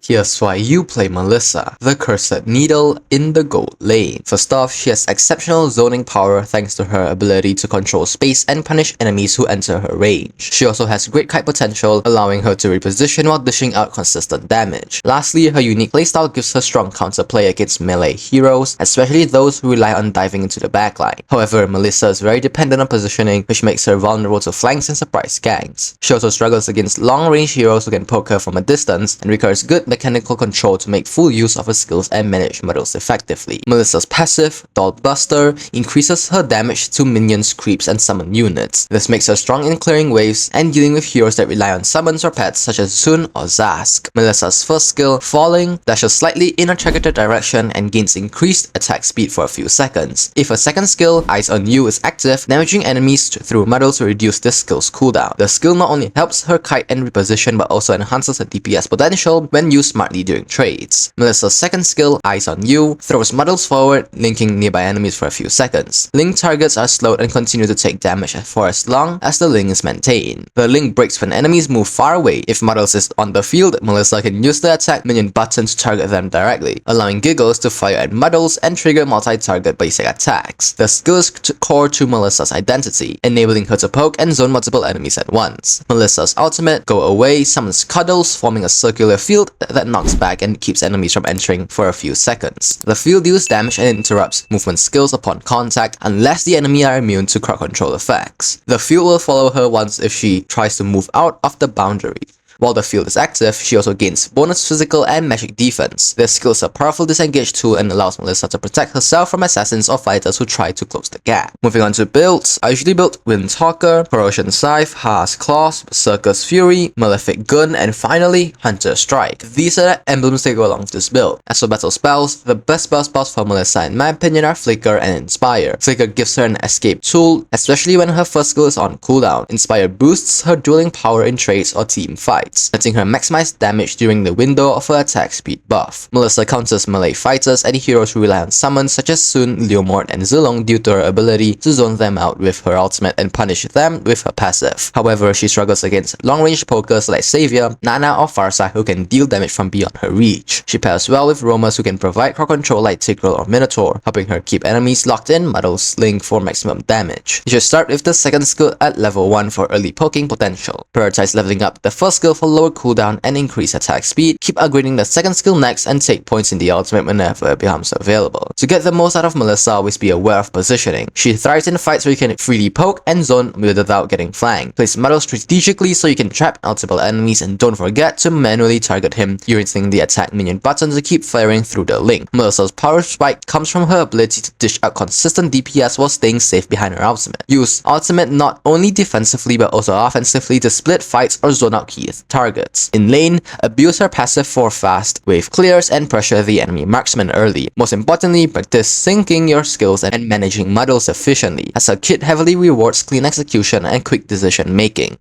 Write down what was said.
Here's why you play Melissa, the Cursed Needle in the gold lane. First off, she has exceptional zoning power thanks to her ability to control space and punish enemies who enter her range. She also has great kite potential, allowing her to reposition while dishing out consistent damage. Lastly, her unique playstyle gives her strong counterplay against melee heroes, especially those who rely on diving into the backline. However, Melissa is very dependent on positioning, which makes her vulnerable to flanks and surprise ganks. She also struggles against long-range heroes who can poke her from a distance, and requires good mechanical control to make full use of her skills and manage models effectively. Melissa's passive, Doll Buster, increases her damage to minions, creeps, and summon units. This makes her strong in clearing waves and dealing with heroes that rely on summons or pets such as Sun or Zask. Melissa's first skill, Falling, dashes slightly in a targeted direction and gains increased attack speed for a few seconds. If her second skill, Eyes on You, is active, damaging enemies through models will reduce this skill's cooldown. The skill not only helps her kite and reposition but also enhances her DPS potential when used smartly during trades. Melissa's second skill, Eyes on You, throws models forward, linking nearby enemies for a few seconds. Link targets are slowed and continue to take damage for as long as the link is maintained. The link breaks when enemies move far away. If models is on the field, Melissa can use the attack minion button to target them directly, allowing Giggles to fire at models and trigger multi-target basic attacks. The skill is core to Melissa's identity, enabling her to poke and zone multiple enemies at once. Melissa's ultimate, Go Away, summons Cuddles, forming a circular field that knocks back and keeps enemies from entering for a few seconds. The field deals damage and interrupts movement skills upon contact unless the enemy are immune to crowd control effects. The field will follow her once if she tries to move out of the boundary. While the field is active, she also gains bonus physical and magic defense. This skill is a powerful disengage tool and allows Melissa to protect herself from assassins or fighters who try to close the gap. Moving on to builds, I usually build Windtalker, Corrosion Scythe, Haas Claws, Circus Fury, Malefic Gun, and finally, Hunter Strike. These are the emblems that go along with this build. As for battle spells, the best spells for Melissa in my opinion are Flicker and Inspire. Flicker gives her an escape tool, especially when her first skill is on cooldown. Inspire boosts her dueling power in trades or team fights, letting her maximize damage during the window of her attack speed buff. Melissa counters melee fighters and heroes who rely on summons such as Sun, Leomord, and Zilong due to her ability to zone them out with her ultimate and punish them with her passive. However, she struggles against long-range pokers like Savior, Nana, or Farsa who can deal damage from beyond her reach. She pairs well with roamers who can provide crowd control like Tigreal or Minotaur, helping her keep enemies locked in models link for maximum damage. You should start with the second skill at level 1 for early poking potential. Prioritize leveling up the first skill for lower cooldown and increase attack speed, keep upgrading the second skill next, and take points in the ultimate whenever it becomes available. To get the most out of Melissa, always be aware of positioning. She thrives in fights where you can freely poke and zone without getting flanked. Place models strategically so you can trap multiple enemies, and don't forget to manually target him using the attack minion button to keep firing through the link. Melissa's power spike comes from her ability to dish out consistent DPS while staying safe behind her ultimate. Use ultimate not only defensively but also offensively to split fights or zone out key targets. In lane, abuse her passive for fast wave clears and pressure the enemy marksman early. Most importantly, practice syncing your skills and managing models efficiently, as her kit heavily rewards clean execution and quick decision making.